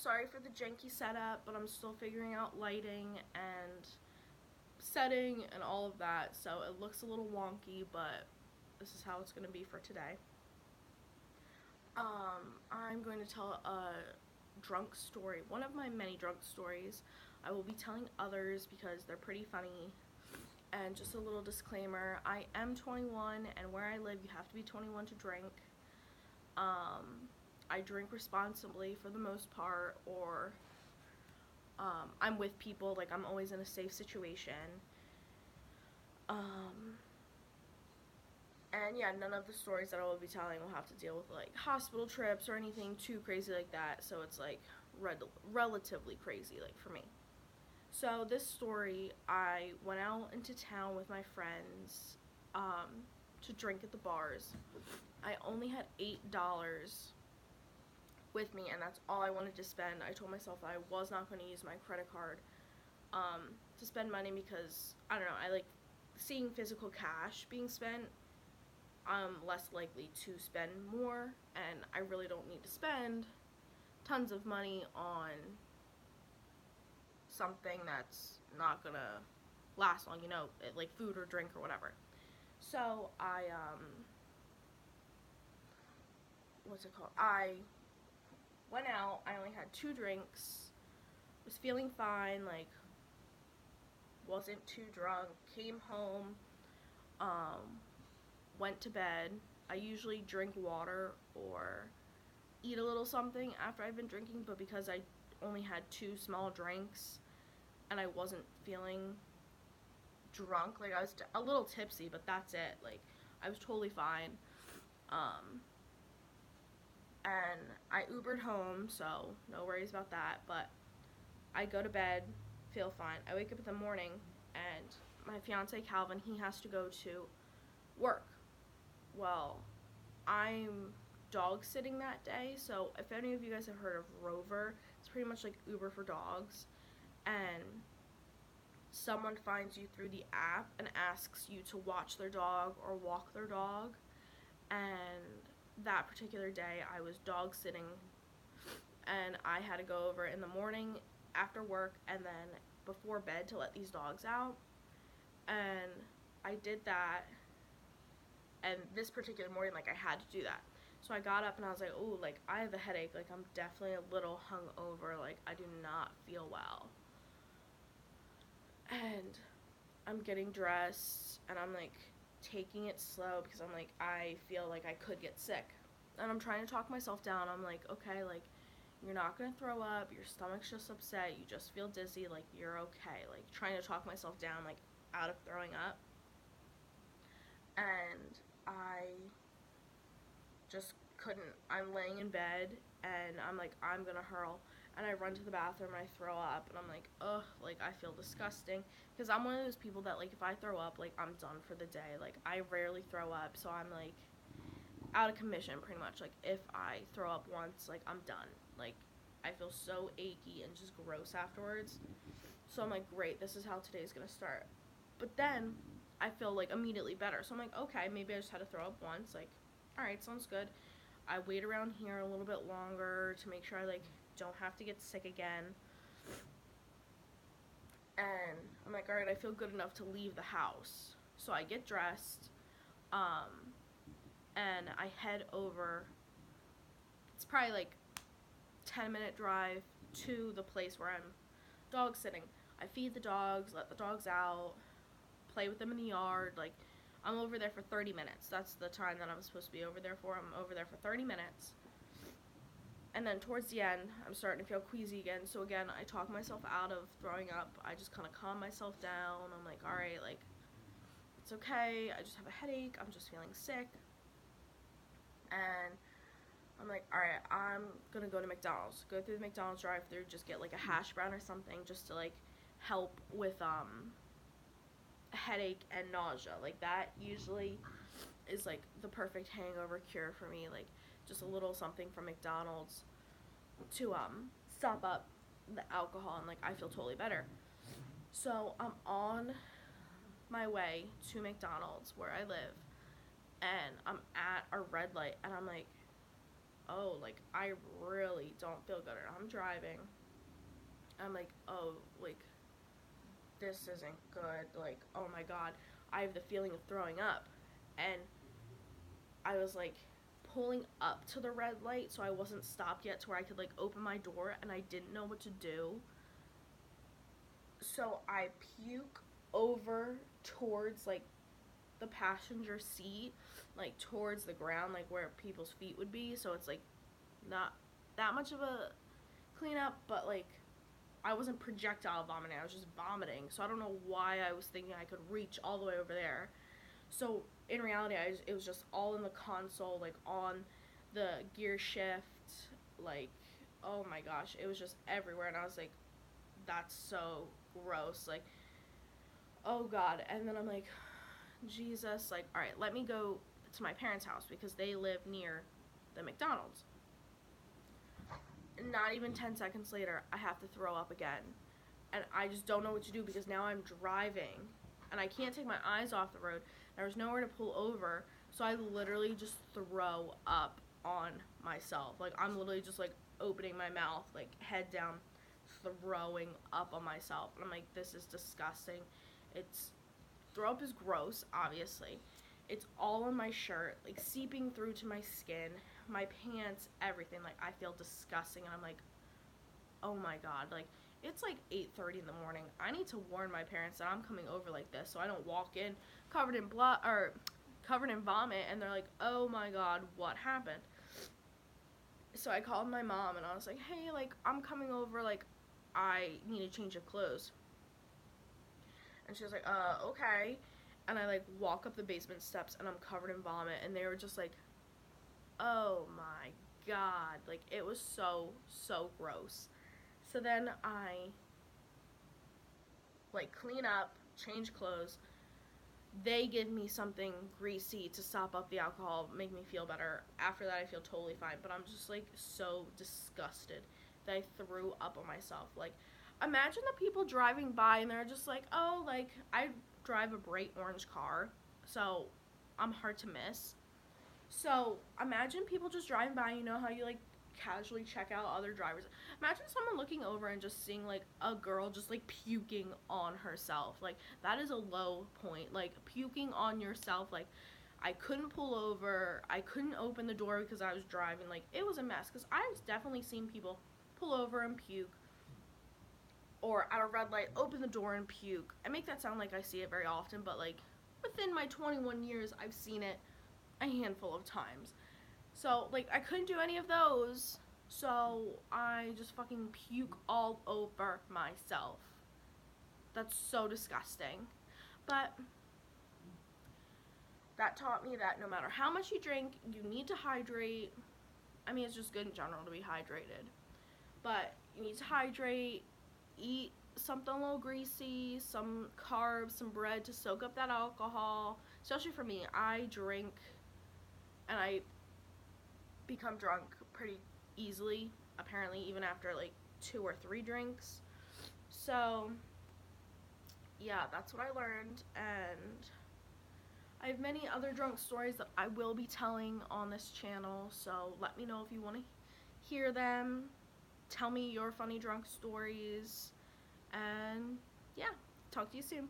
sorry for the janky setup, but I'm still figuring out lighting and setting and all of that, so it looks a little wonky, but this is how it's going to be for today. I'm going to tell a drunk story, one of my many drunk stories. I will be telling others because they're pretty funny. And just a little disclaimer, I am 21, and where I live you have to be 21 to drink. I drink responsibly for the most part, or I'm with people, like I'm always in a safe situation. And yeah, none of the stories that I will be telling will have to deal with like hospital trips or anything too crazy like that, so it's like relatively crazy like for me. So this story, I went out into town with my friends to drink at the bars. I only had $8 with me, and that's all I wanted to spend. I told myself that I was not going to use my credit card to spend money because, I don't know, I like seeing physical cash being spent. I'm less likely to spend more, and I really don't need to spend tons of money on something that's not gonna last long, like food or drink or whatever. So I what's it called? I went out. I only had 2 drinks. Was feeling fine. Like wasn't too drunk. Came home. Um, Went to bed. I usually drink water or eat a little something after I've been drinking, but because I only had 2 small drinks and I wasn't feeling drunk, like I was a little tipsy, but that's it. Like I was totally fine. Um, and I Ubered home, so no worries about that. But I go to bed, feel fine. I wake up in the morning, and my fiance Calvin, he has to go to work. Well, I'm dog sitting that day, so if any of you guys have heard of Rover, it's pretty much like Uber for dogs, and someone finds you through the app and asks you to watch their dog or walk their dog. And that particular day I was dog sitting, and I had to go over in the morning after work and then before bed to let these dogs out. And I did that, and this particular morning, like, I had to do that. So I got up and I was like, oh, like, I have a headache. Like, I'm definitely a little hungover. Like, I do not feel well. And I'm getting dressed, and I'm, like, taking it slow because I'm, like, I feel like I could get sick. And I'm trying to talk myself down. I'm like, okay, like, you're not going to throw up. Your stomach's just upset. You just feel dizzy. Like, you're okay. Like, trying to talk myself down, like, out of throwing up. And I just couldn't. I'm laying in bed, and I'm like, I'm gonna hurl. And I run to the bathroom, and I throw up, and I'm like, ugh, like, I feel disgusting. Because I'm one of those people that, like, if I throw up, like, I'm done for the day. Like, I rarely throw up, so I'm, like, out of commission, pretty much. Like, if I throw up once, like, I'm done. Like, I feel so achy and just gross afterwards. So I'm like, great, this is how today's gonna start. But then I feel like immediately better. So I'm like, okay, maybe I just had to throw up once. Like, all right, sounds good. I wait around here a little bit longer to make sure I like don't have to get sick again. And I'm like, all right, I feel good enough to leave the house. So I get dressed, and I head over. It's probably like 10-minute drive to the place where I'm dog sitting. I feed the dogs, let the dogs out, play with them in the yard. Like, I'm over there for 30 minutes. That's the time that I'm supposed to be over there for. I'm over there for 30 minutes. And then towards the end, I'm starting to feel queasy again. So again, I talk myself out of throwing up. I just kind of calm myself down. I'm like, all right, like, it's okay. I just have a headache. I'm just feeling sick. And I'm like, all right, I'm going to go to McDonald's. Go through the McDonald's drive-thru, just get like a hash brown or something just to like help with headache and nausea. Like, that usually is like the perfect hangover cure for me. Like, just a little something from McDonald's to stop up the alcohol, and like I feel totally better. So I'm on my way to McDonald's where I live, and I'm at a red light, and I'm like, oh, like, I really don't feel good. And I'm driving. I'm like, oh, like, this isn't good. Like, oh my God, I have the feeling of throwing up. And I was like pulling up to the red light, so I wasn't stopped yet to where I could like open my door, and I didn't know what to do. So I puke over towards like the passenger seat, like towards the ground, like where people's feet would be. So it's like not that much of a cleanup, but like I wasn't projectile vomiting, I was just vomiting. So I don't know why I was thinking I could reach all the way over there. So in reality, it was just all in the console, like on the gear shift, like, oh my gosh, it was just everywhere. And I was like, that's so gross. Like, oh God. And then I'm like, Jesus, like, all right, let me go to my parents' house because they live near the McDonald's. Not even 10 seconds later, I have to throw up again. And I just don't know what to do because now I'm driving and I can't take my eyes off the road. There's nowhere to pull over, so I literally just throw up on myself. Like, I'm literally just like opening my mouth, like head down, throwing up on myself. And I'm like, this is disgusting. Throw up is gross, obviously. It's all on my shirt, like seeping through to my skin, my pants, everything. Like, I feel disgusting, and I'm like, oh my God, like, it's like 8:30 in the morning. I need to warn my parents that I'm coming over like this, so I don't walk in covered in blood or covered in vomit, and they're like, oh my God, what happened? So I called my mom, and I was like, hey, like, I'm coming over, like, I need a change of clothes. And she was like, okay. And I, like, walk up the basement steps, and I'm covered in vomit, and they were just like, oh my God. Like, it was so, so gross. So then I, like, clean up, change clothes. They give me something greasy to sop up the alcohol, make me feel better. After that, I feel totally fine. But I'm just, like, so disgusted that I threw up on myself. Like, imagine the people driving by and they're just like, oh, like, I drive a bright orange car, so I'm hard to miss. So imagine people just driving by, you know how you like casually check out other drivers. Imagine someone looking over and just seeing like a girl just like puking on herself. Like, that is a low point. Like, puking on yourself. Like, I couldn't pull over. I couldn't open the door because I was driving. Like, it was a mess because I've definitely seen people pull over and puke, or at a red light open the door and puke. I make that sound like I see it very often, but like within my 21 years I've seen it a handful of times. So, like, I couldn't do any of those, so I just fucking puke all over myself. That's so disgusting. But that taught me that no matter how much you drink, you need to hydrate. I mean, it's just good in general to be hydrated. But you need to hydrate, eat something a little greasy, some carbs, some bread to soak up that alcohol. Especially for me, I drink and I become drunk pretty easily, apparently, even after like 2 or 3 drinks. So yeah, that's what I learned, and I have many other drunk stories that I will be telling on this channel, so let me know if you want to hear them. Tell me your funny drunk stories, and yeah, talk to you soon.